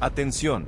Atención.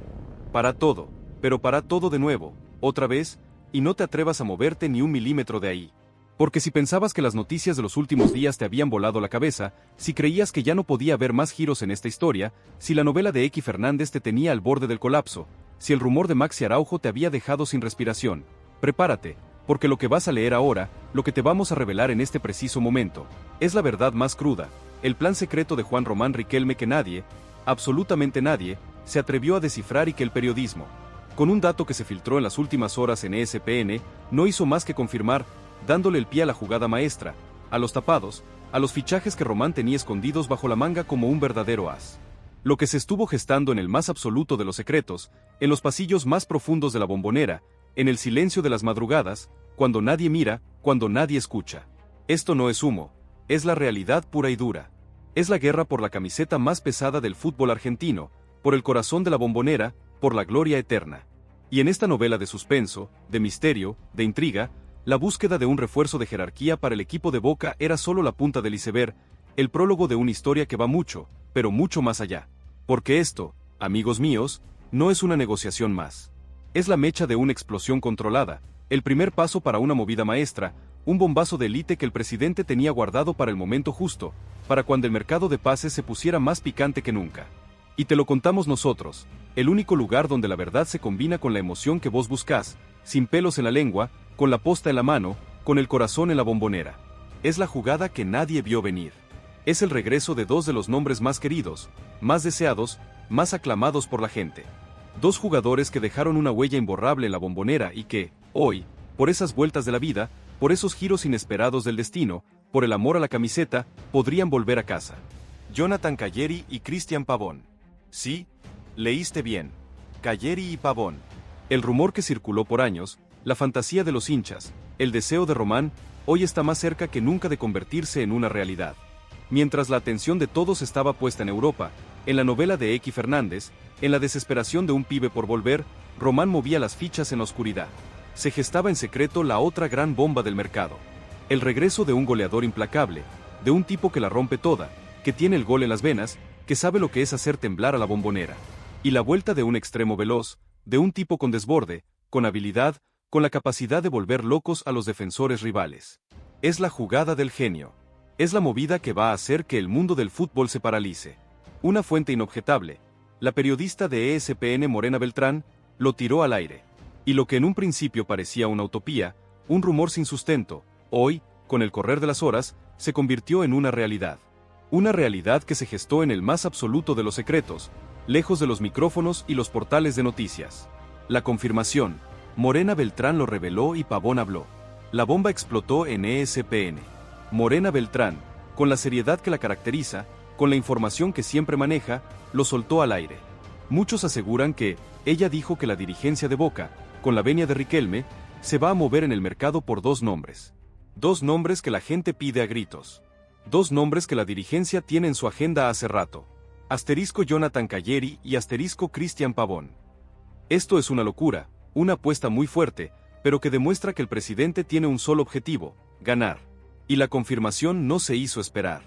Para todo, pero para todo de nuevo, otra vez, y no te atrevas a moverte ni un milímetro de ahí. Porque si pensabas que las noticias de los últimos días te habían volado la cabeza, si creías que ya no podía haber más giros en esta historia, si la novela de X Fernández te tenía al borde del colapso, si el rumor de Maxi Araujo te había dejado sin respiración, prepárate, porque lo que vas a leer ahora, lo que te vamos a revelar en este preciso momento, es la verdad más cruda, el plan secreto de Juan Román Riquelme que nadie, absolutamente nadie, se atrevió a descifrar y que el periodismo, con un dato que se filtró en las últimas horas en ESPN, no hizo más que confirmar, dándole el pie a la jugada maestra, a los tapados, a los fichajes que Román tenía escondidos bajo la manga como un verdadero as. Lo que se estuvo gestando en el más absoluto de los secretos, en los pasillos más profundos de la Bombonera, en el silencio de las madrugadas, cuando nadie mira, cuando nadie escucha. Esto no es humo, es la realidad pura y dura. Es la guerra por la camiseta más pesada del fútbol argentino, por el corazón de la Bombonera, por la gloria eterna. Y en esta novela de suspenso, de misterio, de intriga, la búsqueda de un refuerzo de jerarquía para el equipo de Boca era solo la punta del iceberg, el prólogo de una historia que va mucho, pero mucho más allá. Porque esto, amigos míos, no es una negociación más. Es la mecha de una explosión controlada, el primer paso para una movida maestra, un bombazo de élite que el presidente tenía guardado para el momento justo, para cuando el mercado de pases se pusiera más picante que nunca. Y te lo contamos nosotros, el único lugar donde la verdad se combina con la emoción que vos buscás, sin pelos en la lengua, con la posta en la mano, con el corazón en la Bombonera. Es la jugada que nadie vio venir. Es el regreso de dos de los nombres más queridos, más deseados, más aclamados por la gente. Dos jugadores que dejaron una huella imborrable en la Bombonera y que, hoy, por esas vueltas de la vida, por esos giros inesperados del destino, por el amor a la camiseta, podrían volver a casa. Jonathan Calleri y Cristian Pavón. Sí, leíste bien. Calleri y Pavón. El rumor que circuló por años, la fantasía de los hinchas, el deseo de Román, hoy está más cerca que nunca de convertirse en una realidad. Mientras la atención de todos estaba puesta en Europa, en la novela de X Fernández, en la desesperación de un pibe por volver, Román movía las fichas en la oscuridad. Se gestaba en secreto la otra gran bomba del mercado. El regreso de un goleador implacable, de un tipo que la rompe toda, que tiene el gol en las venas, que sabe lo que es hacer temblar a la Bombonera. Y la vuelta de un extremo veloz, de un tipo con desborde, con habilidad, con la capacidad de volver locos a los defensores rivales. Es la jugada del genio. Es la movida que va a hacer que el mundo del fútbol se paralice. Una fuente inobjetable, la periodista de ESPN Morena Beltrán, lo tiró al aire. Y lo que en un principio parecía una utopía, un rumor sin sustento, hoy, con el correr de las horas, se convirtió en una realidad. Una realidad que se gestó en el más absoluto de los secretos, lejos de los micrófonos y los portales de noticias. La confirmación. Morena Beltrán lo reveló y Pavón habló. La bomba explotó en ESPN. Morena Beltrán, con la seriedad que la caracteriza, con la información que siempre maneja, lo soltó al aire. Muchos aseguran que, ella dijo que la dirigencia de Boca, con la venia de Riquelme, se va a mover en el mercado por dos nombres. Dos nombres que la gente pide a gritos. Dos nombres que la dirigencia tiene en su agenda hace rato. Asterisco Jonathan Calleri y asterisco Cristian Pavón. Esto es una locura. Una apuesta muy fuerte, pero que demuestra que el presidente tiene un solo objetivo, ganar. Y la confirmación no se hizo esperar.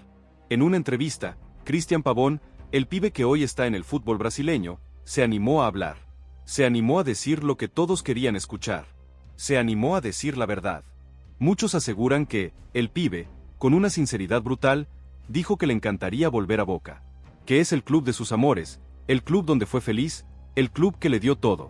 En una entrevista, Cristian Pavón, el pibe que hoy está en el fútbol brasileño, se animó a hablar. Se animó a decir lo que todos querían escuchar. Se animó a decir la verdad. Muchos aseguran que, el pibe, con una sinceridad brutal, dijo que le encantaría volver a Boca. Que es el club de sus amores, el club donde fue feliz, el club que le dio todo.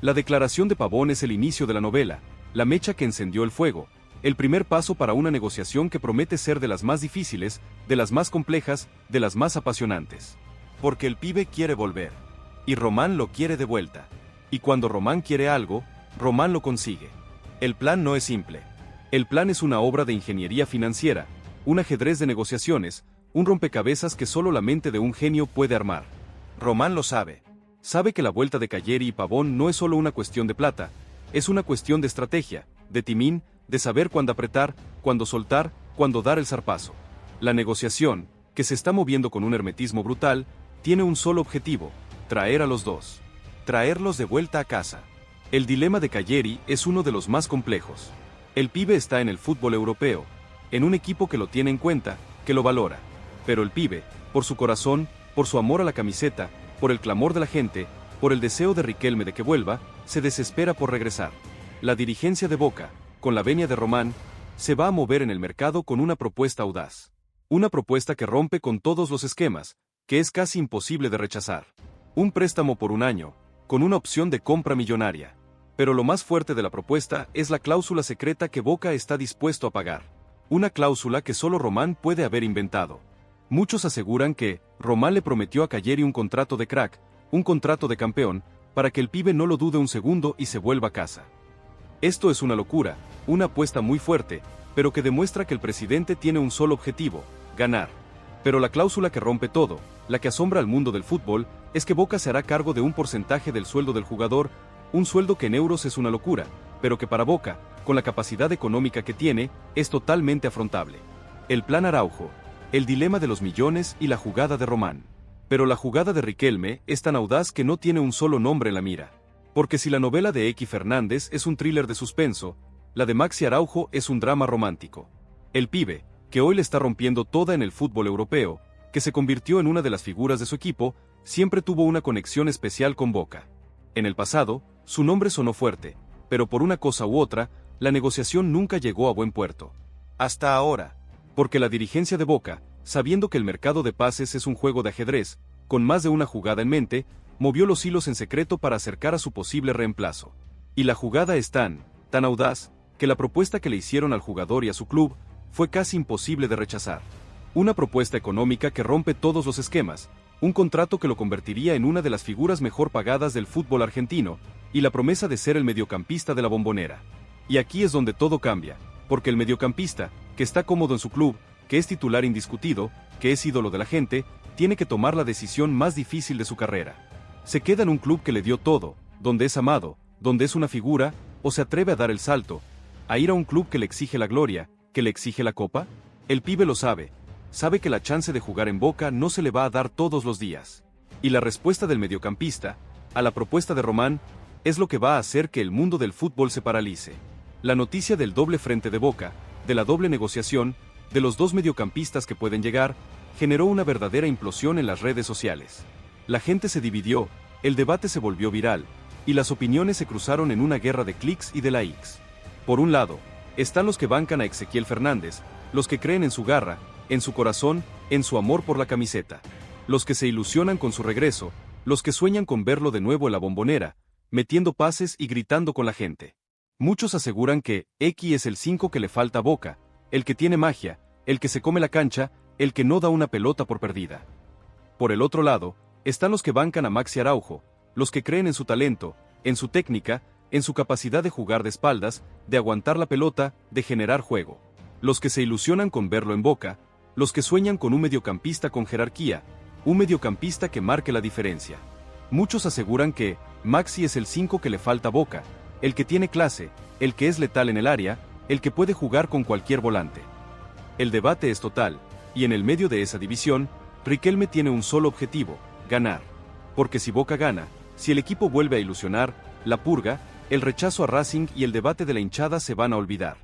La declaración de Pavón es el inicio de la novela, la mecha que encendió el fuego, el primer paso para una negociación que promete ser de las más difíciles, de las más complejas, de las más apasionantes. Porque el pibe quiere volver. Y Román lo quiere de vuelta. Y cuando Román quiere algo, Román lo consigue. El plan no es simple. El plan es una obra de ingeniería financiera, un ajedrez de negociaciones, un rompecabezas que solo la mente de un genio puede armar. Román lo sabe. Sabe que la vuelta de Calleri y Pavón no es solo una cuestión de plata, es una cuestión de estrategia, de timín, de saber cuándo apretar, cuándo soltar, cuándo dar el zarpazo. La negociación, que se está moviendo con un hermetismo brutal, tiene un solo objetivo, traer a los dos. Traerlos de vuelta a casa. El dilema de Calleri es uno de los más complejos. El pibe está en el fútbol europeo, en un equipo que lo tiene en cuenta, que lo valora. Pero el pibe, por su corazón, por su amor a la camiseta, por el clamor de la gente, por el deseo de Riquelme de que vuelva, se desespera por regresar. La dirigencia de Boca, con la venia de Román, se va a mover en el mercado con una propuesta audaz. Una propuesta que rompe con todos los esquemas, que es casi imposible de rechazar. Un préstamo por un año, con una opción de compra millonaria. Pero lo más fuerte de la propuesta es la cláusula secreta que Boca está dispuesto a pagar. Una cláusula que solo Román puede haber inventado. Muchos aseguran que Román le prometió a Calleri un contrato de crack, un contrato de campeón, para que el pibe no lo dude un segundo y se vuelva a casa. Esto es una locura, una apuesta muy fuerte, pero que demuestra que el presidente tiene un solo objetivo: ganar. Pero la cláusula que rompe todo, la que asombra al mundo del fútbol, es que Boca se hará cargo de un porcentaje del sueldo del jugador, un sueldo que en euros es una locura, pero que para Boca, con la capacidad económica que tiene, es totalmente afrontable. El plan Araujo, el dilema de los millones y la jugada de Román. Pero la jugada de Riquelme es tan audaz que no tiene un solo nombre en la mira. Porque si la novela de X Fernández es un thriller de suspenso, la de Maxi Araujo es un drama romántico. El pibe, que hoy le está rompiendo toda en el fútbol europeo, que se convirtió en una de las figuras de su equipo, siempre tuvo una conexión especial con Boca. En el pasado, su nombre sonó fuerte, pero por una cosa u otra, la negociación nunca llegó a buen puerto. Hasta ahora. Porque la dirigencia de Boca, sabiendo que el mercado de pases es un juego de ajedrez, con más de una jugada en mente, movió los hilos en secreto para acercar a su posible reemplazo. Y la jugada es tan audaz, que la propuesta que le hicieron al jugador y a su club fue casi imposible de rechazar. Una propuesta económica que rompe todos los esquemas, un contrato que lo convertiría en una de las figuras mejor pagadas del fútbol argentino, y la promesa de ser el mediocampista de la Bombonera. Y aquí es donde todo cambia, porque el mediocampista, que está cómodo en su club, que es titular indiscutido, que es ídolo de la gente, tiene que tomar la decisión más difícil de su carrera. ¿Se queda en un club que le dio todo, donde es amado, donde es una figura, o se atreve a dar el salto, a ir a un club que le exige la gloria, que le exige la copa? El pibe lo sabe que la chance de jugar en Boca no se le va a dar todos los días. Y la respuesta del mediocampista, a la propuesta de Román, es lo que va a hacer que el mundo del fútbol se paralice. La noticia del doble frente de Boca, de la doble negociación, de los dos mediocampistas que pueden llegar, generó una verdadera implosión en las redes sociales. La gente se dividió, el debate se volvió viral, y las opiniones se cruzaron en una guerra de clics y de likes. Por un lado, están los que bancan a Ezequiel Fernández, los que creen en su garra, en su corazón, en su amor por la camiseta, los que se ilusionan con su regreso, los que sueñan con verlo de nuevo en la Bombonera, metiendo pases y gritando con la gente. Muchos aseguran que X es el 5 que le falta a Boca, el que tiene magia, el que se come la cancha, el que no da una pelota por perdida. Por el otro lado, están los que bancan a Maxi Araujo, los que creen en su talento, en su técnica, en su capacidad de jugar de espaldas, de aguantar la pelota, de generar juego. Los que se ilusionan con verlo en Boca, los que sueñan con un mediocampista con jerarquía, un mediocampista que marque la diferencia. Muchos aseguran que Maxi es el 5 que le falta a Boca, el que tiene clase, el que es letal en el área, el que puede jugar con cualquier volante. El debate es total, y en el medio de esa división, Riquelme tiene un solo objetivo: ganar. Porque si Boca gana, si el equipo vuelve a ilusionar, la purga, el rechazo a Racing y el debate de la hinchada se van a olvidar.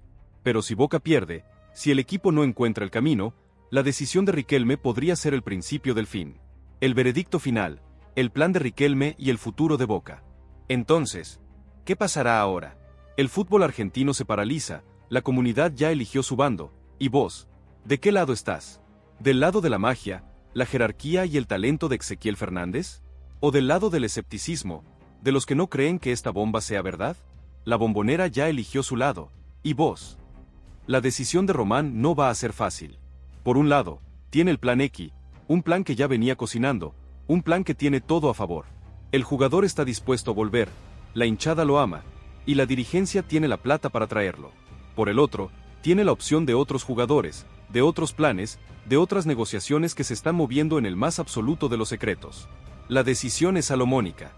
Pero si Boca pierde, si el equipo no encuentra el camino, la decisión de Riquelme podría ser el principio del fin. El veredicto final, el plan de Riquelme y el futuro de Boca. Entonces, ¿qué pasará ahora? El fútbol argentino se paraliza, la comunidad ya eligió su bando, y vos, ¿de qué lado estás? ¿Del lado de la magia, la jerarquía y el talento de Ezequiel Fernández? ¿O del lado del escepticismo, de los que no creen que esta bomba sea verdad? La Bombonera ya eligió su lado, ¿y vos? La decisión de Román no va a ser fácil. Por un lado, tiene el plan X, un plan que ya venía cocinando, un plan que tiene todo a favor. El jugador está dispuesto a volver, la hinchada lo ama, y la dirigencia tiene la plata para traerlo. Por el otro, tiene la opción de otros jugadores, de otros planes, de otras negociaciones que se están moviendo en el más absoluto de los secretos. La decisión es salomónica.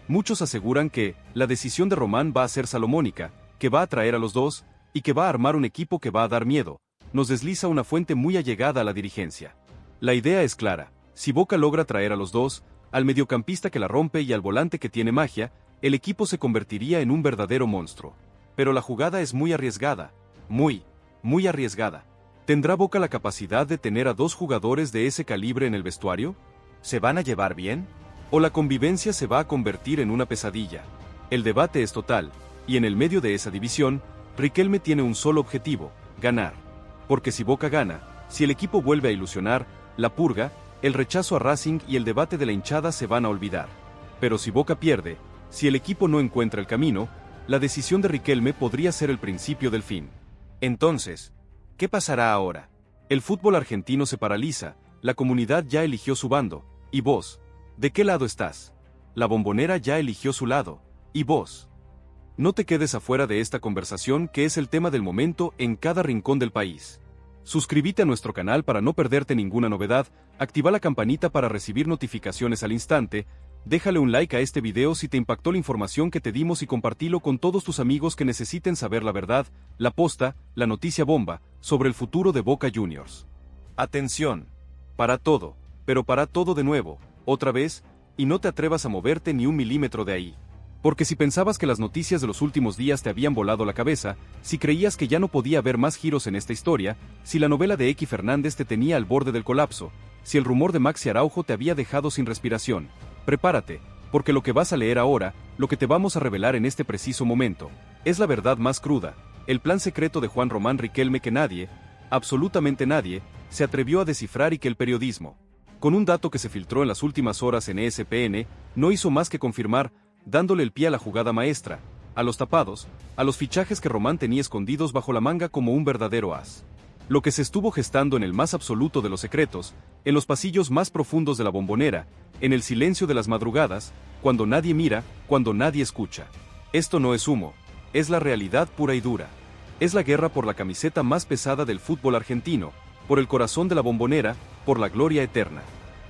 Muchos aseguran que la decisión de Román va a ser salomónica, que va a traer a los dos, y que va a armar un equipo que va a dar miedo, nos desliza una fuente muy allegada a la dirigencia. La idea es clara: si Boca logra traer a los dos, al mediocampista que la rompe y al volante que tiene magia, el equipo se convertiría en un verdadero monstruo. Pero la jugada es muy arriesgada, muy arriesgada. ¿Tendrá Boca la capacidad de tener a dos jugadores de ese calibre en el vestuario? ¿Se van a llevar bien? o la convivencia se va a convertir en una pesadilla. El debate es total, y en el medio de esa división, Riquelme tiene un solo objetivo: ganar. Porque si Boca gana, si el equipo vuelve a ilusionar, la purga, el rechazo a Racing y el debate de la hinchada se van a olvidar. Pero si Boca pierde, si el equipo no encuentra el camino, la decisión de Riquelme podría ser el principio del fin. Entonces, ¿qué pasará ahora? El fútbol argentino se paraliza, la comunidad ya eligió su bando, y vos, ¿de qué lado estás? La Bombonera ya eligió su lado, ¿y vos? No te quedes afuera de esta conversación, que es el tema del momento en cada rincón del país. Suscríbete a nuestro canal para no perderte ninguna novedad, activa la campanita para recibir notificaciones al instante, déjale un like a este video si te impactó la información que te dimos y compartilo con todos tus amigos que necesiten saber la verdad, la posta, la noticia bomba, sobre el futuro de Boca Juniors. Atención. Para todo, pero para todo de nuevo, otra vez, y no te atrevas a moverte ni un milímetro de ahí. Porque si pensabas que las noticias de los últimos días te habían volado la cabeza, si creías que ya no podía haber más giros en esta historia, si la novela de X Fernández te tenía al borde del colapso, si el rumor de Maxi Araujo te había dejado sin respiración, prepárate, porque lo que vas a leer ahora, lo que te vamos a revelar en este preciso momento, es la verdad más cruda, el plan secreto de Juan Román Riquelme que nadie, absolutamente nadie, se atrevió a descifrar y que el periodismo, con un dato que se filtró en las últimas horas en ESPN, no hizo más que confirmar, dándole el pie a la jugada maestra, a los tapados, a los fichajes que Román tenía escondidos bajo la manga como un verdadero as. Lo que se estuvo gestando en el más absoluto de los secretos, en los pasillos más profundos de la Bombonera, en el silencio de las madrugadas, cuando nadie mira, cuando nadie escucha. Esto no es humo, es la realidad pura y dura. Es la guerra por la camiseta más pesada del fútbol argentino, por el corazón de la Bombonera, por la gloria eterna.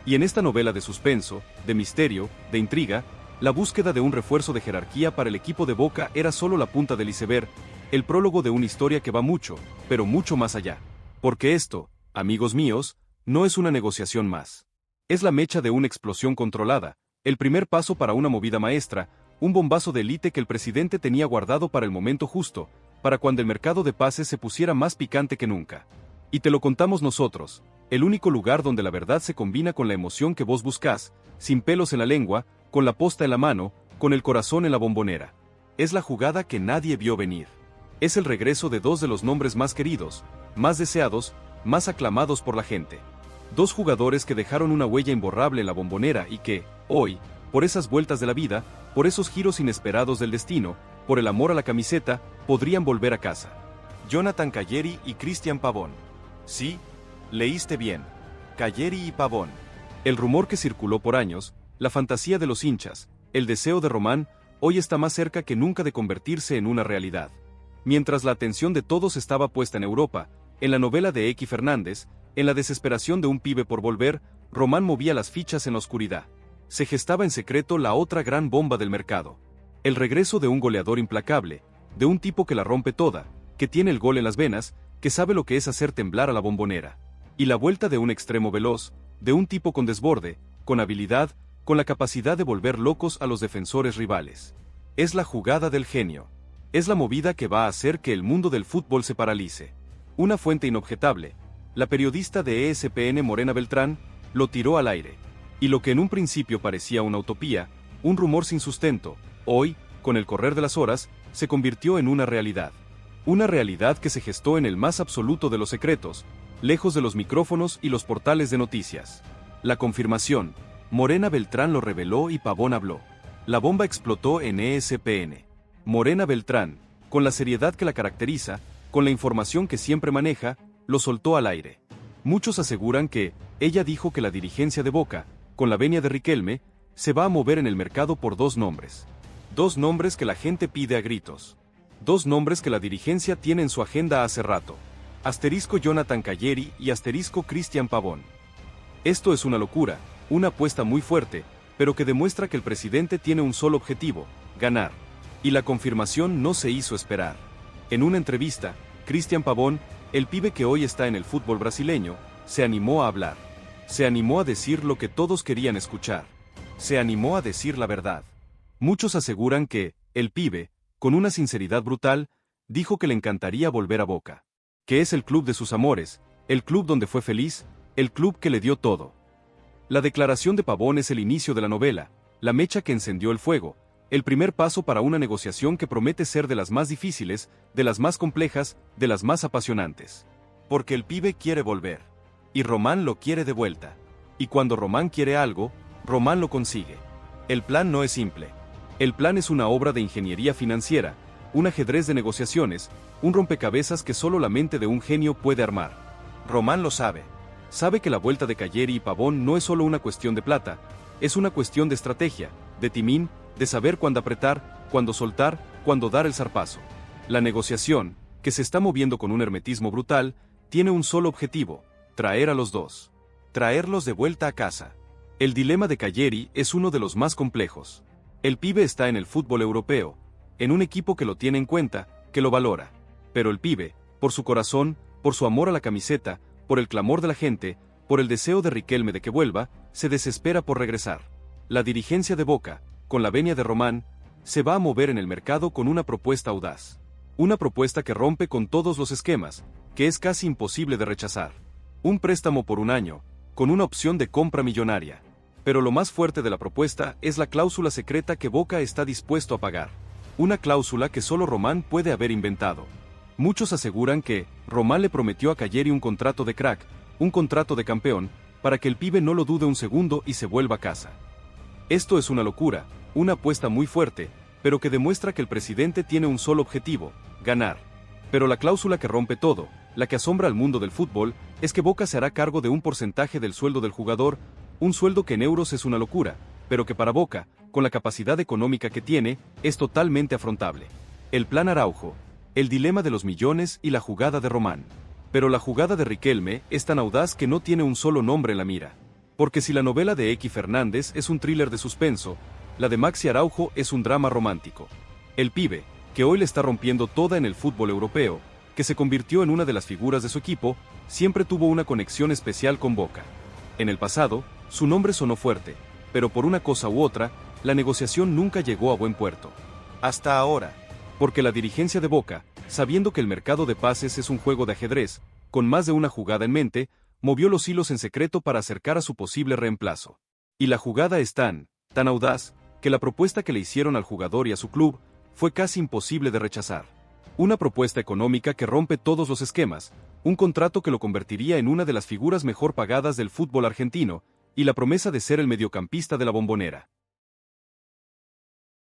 Y en esta novela de suspenso, de misterio, de intriga, la búsqueda de un refuerzo de jerarquía para el equipo de Boca era solo la punta del iceberg, el prólogo de una historia que va mucho, pero mucho más allá. Porque esto, amigos míos, no es una negociación más. Es la mecha de una explosión controlada, el primer paso para una movida maestra, un bombazo de élite que el presidente tenía guardado para el momento justo, para cuando el mercado de pases se pusiera más picante que nunca. Y te lo contamos nosotros, el único lugar donde la verdad se combina con la emoción que vos buscás, sin pelos en la lengua, con la posta en la mano, con el corazón en la Bombonera. Es la jugada que nadie vio venir. Es el regreso de dos de los nombres más queridos, más deseados, más aclamados por la gente. Dos jugadores que dejaron una huella imborrable en la Bombonera y que, hoy, por esas vueltas de la vida, por esos giros inesperados del destino, por el amor a la camiseta, podrían volver a casa. Jonathan Calleri y Cristian Pavón. Sí, leíste bien. Calleri y Pavón. El rumor que circuló por años, la fantasía de los hinchas, el deseo de Román, hoy está más cerca que nunca de convertirse en una realidad. Mientras la atención de todos estaba puesta en Europa, en la novela de X Fernández, en la desesperación de un pibe por volver, Román movía las fichas en la oscuridad. Se gestaba en secreto la otra gran bomba del mercado. El regreso de un goleador implacable, de un tipo que la rompe toda, que tiene el gol en las venas, que sabe lo que es hacer temblar a la Bombonera. Y la vuelta de un extremo veloz, de un tipo con desborde, con habilidad, con la capacidad de volver locos a los defensores rivales. Es la jugada del genio. Es la movida que va a hacer que el mundo del fútbol se paralice. Una fuente inobjetable, la periodista de ESPN Morena Beltrán, lo tiró al aire. Y lo que en un principio parecía una utopía, un rumor sin sustento, hoy, con el correr de las horas, se convirtió en una realidad. Una realidad que se gestó en el más absoluto de los secretos, lejos de los micrófonos y los portales de noticias. La confirmación. Morena Beltrán lo reveló y Pavón habló. La bomba explotó en ESPN. Morena Beltrán, con la seriedad que la caracteriza, con la información que siempre maneja, lo soltó al aire. Muchos aseguran que, ella dijo que la dirigencia de Boca, con la venia de Riquelme, se va a mover en el mercado por dos nombres. Dos nombres que la gente pide a gritos. Dos nombres que la dirigencia tiene en su agenda hace rato. Asterisco Jonathan Calleri y asterisco Cristian Pavón. Esto es una locura, una apuesta muy fuerte, pero que demuestra que el presidente tiene un solo objetivo: ganar. Y la confirmación no se hizo esperar. En una entrevista, Cristian Pavón, el pibe que hoy está en el fútbol brasileño, se animó a hablar. Se animó a decir lo que todos querían escuchar. Se animó a decir la verdad. Muchos aseguran que, el pibe, con una sinceridad brutal, dijo que le encantaría volver a Boca. Que es el club de sus amores, el club donde fue feliz, el club que le dio todo. La declaración de Pavón es el inicio de la novela, la mecha que encendió el fuego, el primer paso para una negociación que promete ser de las más difíciles, de las más complejas, de las más apasionantes. Porque el pibe quiere volver. Y Román lo quiere de vuelta. Y cuando Román quiere algo, Román lo consigue. El plan no es simple. El plan es una obra de ingeniería financiera, un ajedrez de negociaciones, un rompecabezas que solo la mente de un genio puede armar. Román lo sabe. Sabe que la vuelta de Calleri y Pavón no es solo una cuestión de plata, es una cuestión de estrategia, de timín, de saber cuándo apretar, cuándo soltar, cuándo dar el zarpazo. La negociación, que se está moviendo con un hermetismo brutal, tiene un solo objetivo: traer a los dos. Traerlos de vuelta a casa. El dilema de Calleri es uno de los más complejos. El pibe está en el fútbol europeo, en un equipo que lo tiene en cuenta, que lo valora. Pero el pibe, por su corazón, por su amor a la camiseta, por el clamor de la gente, por el deseo de Riquelme de que vuelva, se desespera por regresar. La dirigencia de Boca, con la venia de Román, se va a mover en el mercado con una propuesta audaz. Una propuesta que rompe con todos los esquemas, que es casi imposible de rechazar. Un préstamo por un año, con una opción de compra millonaria. Pero lo más fuerte de la propuesta es la cláusula secreta que Boca está dispuesto a pagar. Una cláusula que solo Román puede haber inventado. Muchos aseguran que Román le prometió a Calleri un contrato de crack, un contrato de campeón, para que el pibe no lo dude un segundo y se vuelva a casa. Esto es una locura, una apuesta muy fuerte, pero que demuestra que el presidente tiene un solo objetivo: ganar. Pero la cláusula que rompe todo, la que asombra al mundo del fútbol, es que Boca se hará cargo de un porcentaje del sueldo del jugador, un sueldo que en euros es una locura, pero que para Boca, con la capacidad económica que tiene, es totalmente afrontable. El plan Araujo, el dilema de los millones y la jugada de Román. Pero la jugada de Riquelme es tan audaz que no tiene un solo nombre en la mira. Porque si la novela de X Fernández es un thriller de suspenso, la de Maxi Araujo es un drama romántico. El pibe, que hoy le está rompiendo toda en el fútbol europeo, que se convirtió en una de las figuras de su equipo, siempre tuvo una conexión especial con Boca. En el pasado, su nombre sonó fuerte, pero por una cosa u otra, la negociación nunca llegó a buen puerto. Hasta ahora. Porque la dirigencia de Boca, sabiendo que el mercado de pases es un juego de ajedrez, con más de una jugada en mente, movió los hilos en secreto para acercar a su posible reemplazo. Y la jugada es tan audaz, que la propuesta que le hicieron al jugador y a su club fue casi imposible de rechazar. Una propuesta económica que rompe todos los esquemas, un contrato que lo convertiría en una de las figuras mejor pagadas del fútbol argentino, y la promesa de ser el mediocampista de la Bombonera.